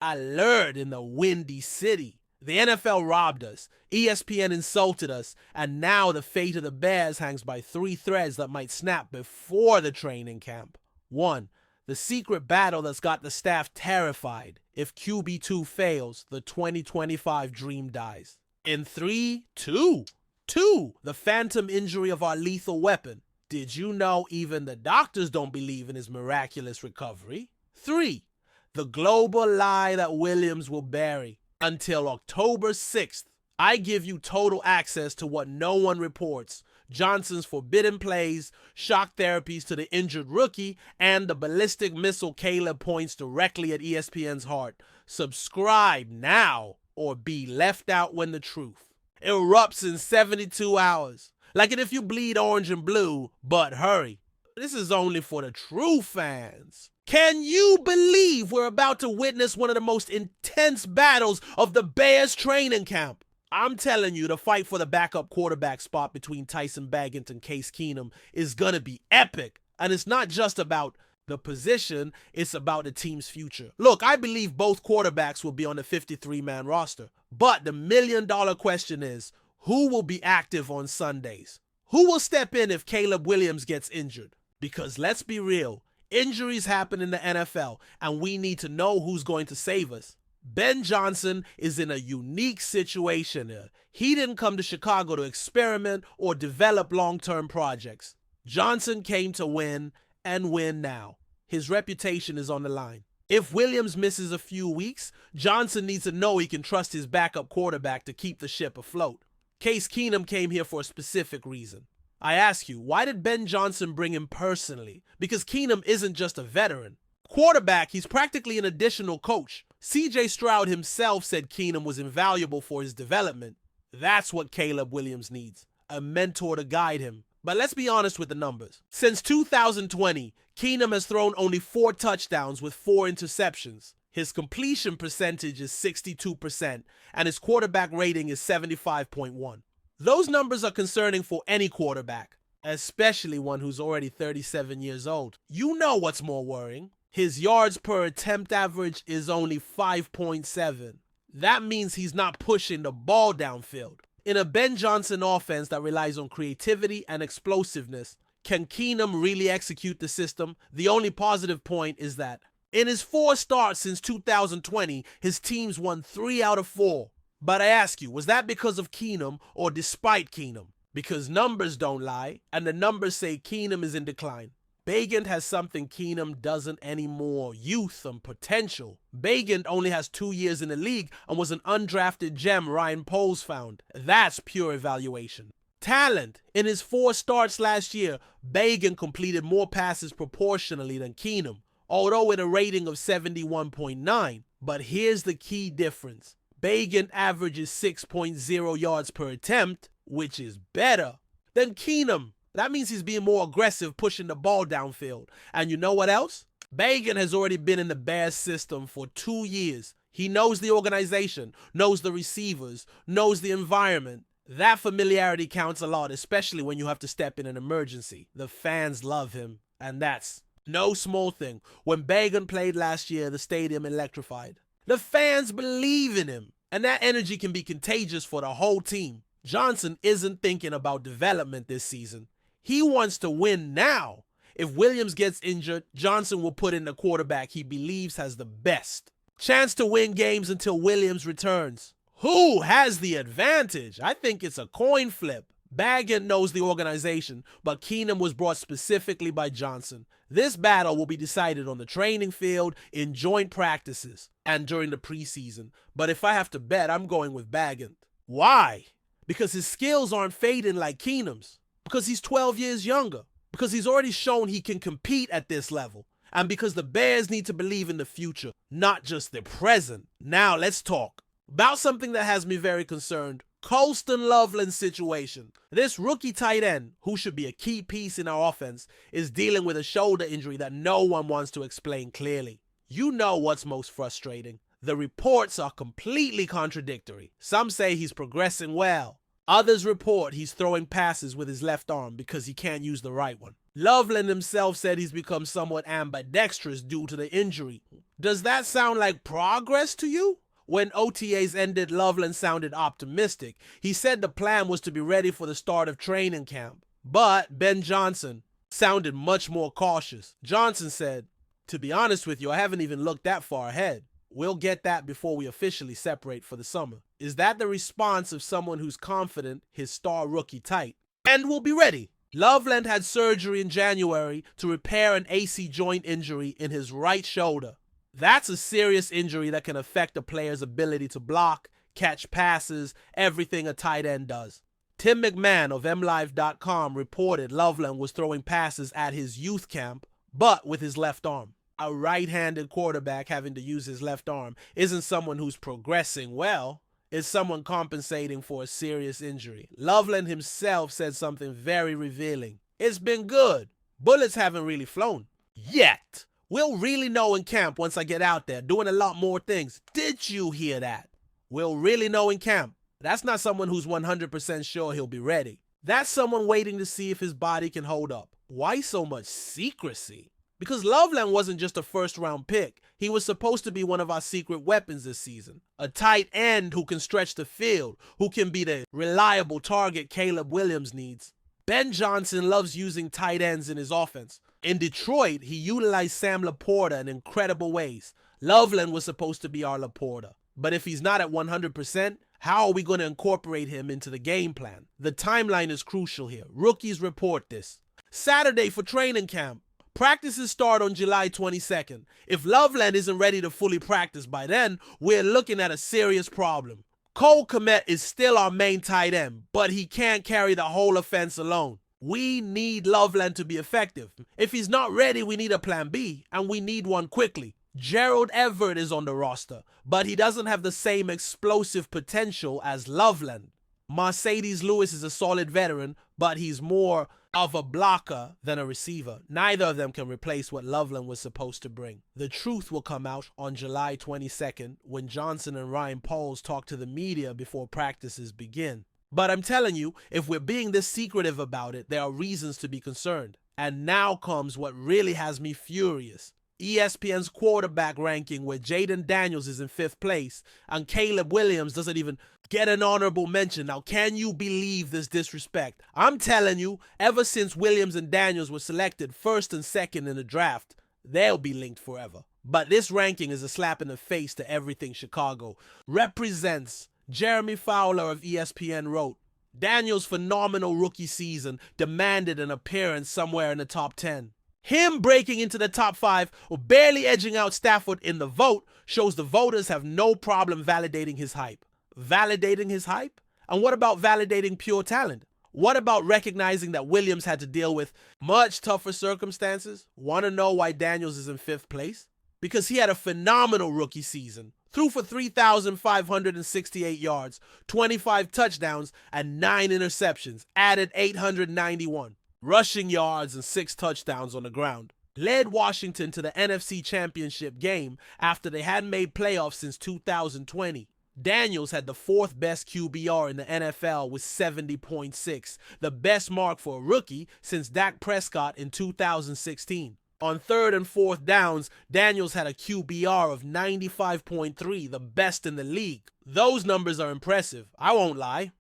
Alert in the Windy City. The NFL robbed us, ESPN insulted us, and now the fate of the Bears hangs by three threads that might snap before the training camp. 1. The secret battle that's got the staff terrified. If QB2 fails, the 2025 dream dies. In 3, 2. 2. The phantom injury of our lethal weapon. Did you know even the doctors don't believe in his miraculous recovery? 3. The global lie that Williams will bury. Until October 6th, I give you total access to what no one reports. Johnson's forbidden plays, shock therapies to the injured rookie, and the ballistic missile Caleb points directly at ESPN's heart. Subscribe now or be left out when the truth erupts in 72 hours. Like it if you bleed orange and blue, but hurry. This is only for the true fans. Can you believe we're about to witness one of the most intense battles of the Bears training camp? I'm telling you, the fight for the backup quarterback spot between Tyson Bagent and Case Keenum is going to be epic. And it's not just about the position, it's about the team's future. Look, I believe both quarterbacks will be on the 53-man roster. But the million-dollar question is, who will be active on Sundays? Who will step in if Caleb Williams gets injured? Because let's be real, injuries happen in the NFL, and we need to know who's going to save us. Ben Johnson is in a unique situation here. He didn't come to Chicago to experiment or develop long-term projects. Johnson came to win, and win now. His reputation is on the line. If Williams misses a few weeks, Johnson needs to know he can trust his backup quarterback to keep the ship afloat. Case Keenum came here for a specific reason. I ask you, why did Ben Johnson bring him personally? Because Keenum isn't just a veteran. Quarterback, he's practically an additional coach. C.J. Stroud himself said Keenum was invaluable for his development. That's what Caleb Williams needs, a mentor to guide him. But let's be honest with the numbers. Since 2020, Keenum has thrown only 4 touchdowns with 4 interceptions. His completion percentage is 62%, and his quarterback rating is 75.1. Those numbers are concerning for any quarterback, especially one who's already 37 years old. You know what's more worrying. His yards per attempt average is only 5.7. That means he's not pushing the ball downfield. In a Ben Johnson offense that relies on creativity and explosiveness, can Keenum really execute the system? The only positive point is that in his 4 starts since 2020, his teams won 3 out of 4. But I ask you, was that because of Keenum or despite Keenum? Because numbers don't lie, and the numbers say Keenum is in decline. Bagent has something Keenum doesn't anymore: youth and potential. Bagent only has 2 years in the league and was an undrafted gem Ryan Poles found. That's pure evaluation. Talent. In his 4 starts last year, Bagent completed more passes proportionally than Keenum, although with a rating of 71.9. But here's the key difference. Bagent averages 6.0 yards per attempt, which is better than Keenum. That means he's being more aggressive pushing the ball downfield. And you know what else? Bagent has already been in the Bears system for 2 years. He knows the organization, knows the receivers, knows the environment. That familiarity counts a lot, especially when you have to step in an emergency. The fans love him, and that's no small thing. When Bagent played last year, the stadium electrified. The fans believe in him, and that energy can be contagious for the whole team. Johnson isn't thinking about development this season. He wants to win now. If Williams gets injured, Johnson will put in the quarterback he believes has the best chance to win games until Williams returns. Who has the advantage? I think it's a coin flip. Bagent knows the organization, but Keenum was brought specifically by Johnson. This battle will be decided on the training field, in joint practices, and during the preseason. But if I have to bet, I'm going with Bagent. Why? Because his skills aren't fading like Keenum's. Because he's 12 years younger. Because he's already shown he can compete at this level. And because the Bears need to believe in the future, not just the present. Now let's talk about something that has me very concerned. Colston Loveland's situation. This rookie tight end, who should be a key piece in our offense, is dealing with a shoulder injury that no one wants to explain clearly. You know what's most frustrating. The reports are completely contradictory. Some say he's progressing well. Others report he's throwing passes with his left arm because he can't use the right one. Loveland himself said he's become somewhat ambidextrous due to the injury. Does that sound like progress to you? When OTAs ended, Loveland sounded optimistic. He said the plan was to be ready for the start of training camp. But Ben Johnson sounded much more cautious. Johnson said, "To be honest with you, I haven't even looked that far ahead. We'll get that before we officially separate for the summer." Is that the response of someone who's confident his star rookie tight and will be ready? Loveland had surgery in January to repair an AC joint injury in his right shoulder. That's a serious injury that can affect a player's ability to block, catch passes, everything a tight end does. Tim McMahon of MLive.com reported Loveland was throwing passes at his youth camp, but with his left arm. A right-handed quarterback having to use his left arm isn't someone who's progressing well. It's someone compensating for a serious injury. Loveland himself said something very revealing. "It's been good. Bullets haven't really flown. Yet. We'll really know in camp once I get out there, doing a lot more things." Did you hear that? We'll really know in camp. That's not someone who's 100% sure he'll be ready. That's someone waiting to see if his body can hold up. Why so much secrecy? Because Loveland wasn't just a first-round pick. He was supposed to be one of our secret weapons this season. A tight end who can stretch the field, who can be the reliable target Caleb Williams needs. Ben Johnson loves using tight ends in his offense. In Detroit, he utilized Sam Laporta in incredible ways. Loveland was supposed to be our Laporta. But if he's not at 100%, how are we going to incorporate him into the game plan? The timeline is crucial here. Rookies report this. Saturday for training camp. Practices start on July 22nd. If Loveland isn't ready to fully practice by then, we're looking at a serious problem. Cole Kmet is still our main tight end, but he can't carry the whole offense alone. We need Loveland to be effective. If he's not ready, we need a plan B, and we need one quickly. Gerald Everett is on the roster, but he doesn't have the same explosive potential as Loveland. Mercedes Lewis is a solid veteran, but he's more of a blocker than a receiver. Neither of them can replace what Loveland was supposed to bring. The truth will come out on July 22nd when Johnson and Ryan Poles talk to the media before practices begin. But I'm telling you, if we're being this secretive about it, there are reasons to be concerned. And now comes what really has me furious. ESPN's quarterback ranking where Jaden Daniels is in 5th place and Caleb Williams doesn't even get an honorable mention. Now, can you believe this disrespect? I'm telling you, ever since Williams and Daniels were selected 1st and 2nd in the draft, they'll be linked forever. But this ranking is a slap in the face to everything Chicago represents. Jeremy Fowler of ESPN wrote, "Daniels' phenomenal rookie season demanded an appearance somewhere in the top 10. Him breaking into the top 5 or barely edging out Stafford in the vote shows the voters have no problem validating his hype." Validating his hype? And what about validating pure talent? What about recognizing that Williams had to deal with much tougher circumstances? Want to know why Daniels is in 5th place? Because he had a phenomenal rookie season. Threw for 3,568 yards, 25 touchdowns, and 9 interceptions. Added 891 rushing yards and 6 touchdowns on the ground. Led Washington to the NFC Championship game after they hadn't made playoffs since 2020. Daniels had the 4th best QBR in the NFL with 70.6, the best mark for a rookie since Dak Prescott in 2016. On 3rd and 4th downs, Daniels had a QBR of 95.3, the best in the league. Those numbers are impressive, I won't lie.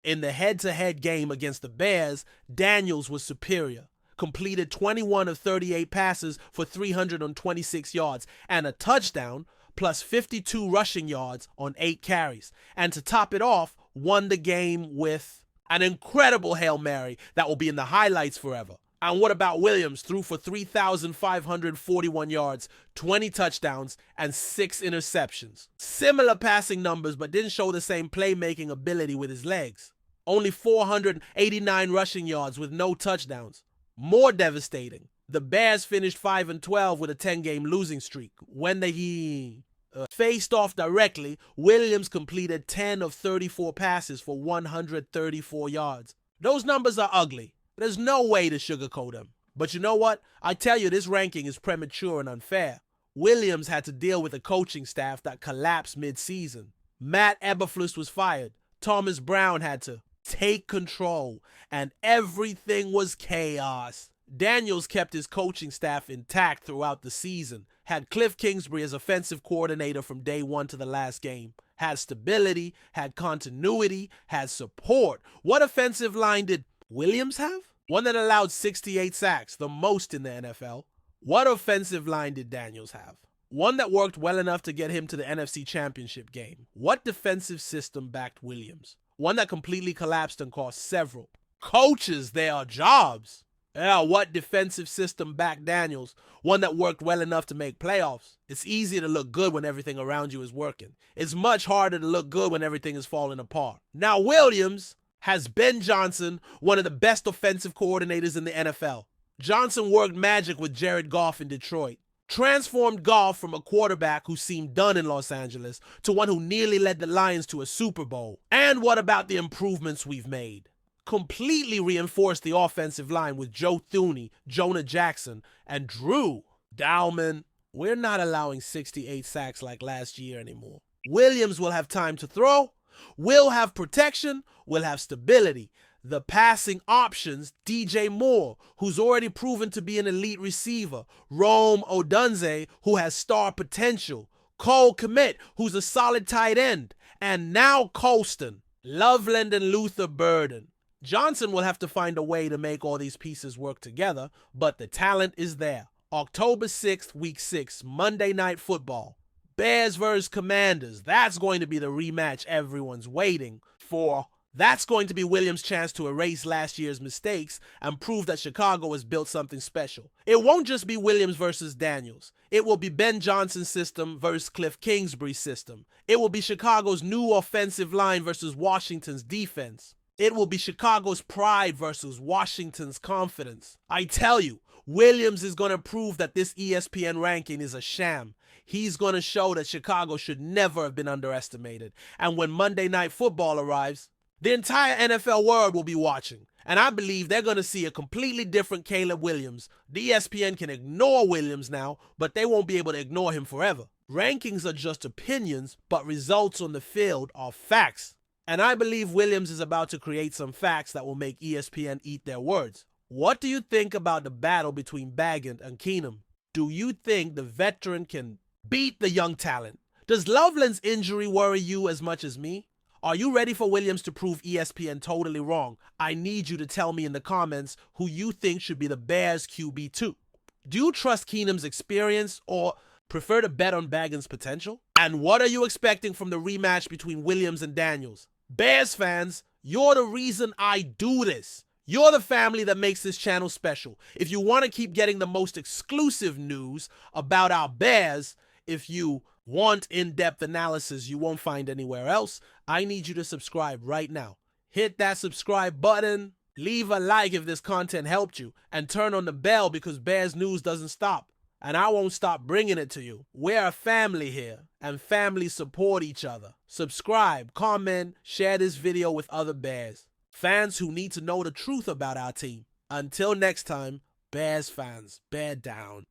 In the head-to-head game against the Bears, Daniels was superior. Completed 21 of 38 passes for 326 yards and a touchdown, plus 52 rushing yards on 8 carries. And to top it off, won the game with an incredible Hail Mary that will be in the highlights forever. And what about Williams? Threw for 3,541 yards, 20 touchdowns, and 6 interceptions. Similar passing numbers, but didn't show the same playmaking ability with his legs. Only 489 rushing yards with no touchdowns. More devastating, the Bears finished 5-12 with a 10-game losing streak. When they faced off directly, Williams completed 10 of 34 passes for 134 yards. Those numbers are ugly. There's no way to sugarcoat them. But you know what? I tell you, this ranking is premature and unfair. Williams had to deal with a coaching staff that collapsed mid-season. Matt Eberflus was fired. Thomas Brown had to take control, and everything was chaos. Daniels kept his coaching staff intact throughout the season, had Cliff Kingsbury as offensive coordinator from day one to the last game, had stability, had continuity, had support. What offensive line did Williams have? One that allowed 68 sacks, the most in the NFL. What offensive line did Daniels have? One that worked well enough to get him to the NFC Championship game. What defensive system backed Williams? One that completely collapsed and cost several coaches their jobs. Yeah, what defensive system backed Daniels? One that worked well enough to make playoffs. It's easy to look good when everything around you is working. It's much harder to look good when everything is falling apart. Now, Williams has Ben Johnson, one of the best offensive coordinators in the NFL. Johnson worked magic with Jared Goff in Detroit. Transformed Goff from a quarterback who seemed done in Los Angeles to one who nearly led the Lions to a Super Bowl. And what about the improvements we've made? Completely reinforced the offensive line with Joe Thuney, Jonah Jackson, and Drew Dalman. We're not allowing 68 sacks like last year anymore. Williams will have time to throw. We'll have protection. We'll have stability. The passing options, DJ Moore, who's already proven to be an elite receiver. Rome Odunze, who has star potential. Cole Kmet, who's a solid tight end. And now Colston, Loveland, and Luther Burden. Johnson will have to find a way to make all these pieces work together, but the talent is there. October 6th, Week 6, Monday Night Football. Bears vs. Commanders. That's going to be the rematch everyone's waiting for. That's going to be Williams' chance to erase last year's mistakes and prove that Chicago has built something special. It won't just be Williams versus Daniels. It will be Ben Johnson's system versus Cliff Kingsbury's system. It will be Chicago's new offensive line versus Washington's defense. It will be Chicago's pride versus Washington's confidence. I tell you, Williams is going to prove that this ESPN ranking is a sham. He's going to show that Chicago should never have been underestimated. And when Monday Night Football arrives, the entire NFL world will be watching. And I believe they're going to see a completely different Caleb Williams. The ESPN can ignore Williams now, but they won't be able to ignore him forever. Rankings are just opinions, but results on the field are facts. And I believe Williams is about to create some facts that will make ESPN eat their words. What do you think about the battle between Baggett and Keenum? Do you think the veteran can beat the young talent? Does Loveland's injury worry you as much as me? Are you ready for Williams to prove ESPN totally wrong? I need you to tell me in the comments who you think should be the Bears QB2. Do you trust Keenum's experience or prefer to bet on Baggett's potential? And what are you expecting from the rematch between Williams and Daniels? Bears fans, you're the reason I do this. You're the family that makes this channel special. If you want to keep getting the most exclusive news about our Bears, if you want in-depth analysis you won't find anywhere else, I need you to subscribe right now. Hit that subscribe button, leave a like if this content helped you, and turn on the bell because Bears news doesn't stop. And I won't stop bringing it to you. We're a family here, and families support each other. Subscribe, comment, share this video with other Bears. Fans who need to know the truth about our team. Until next time, Bears fans, bear down.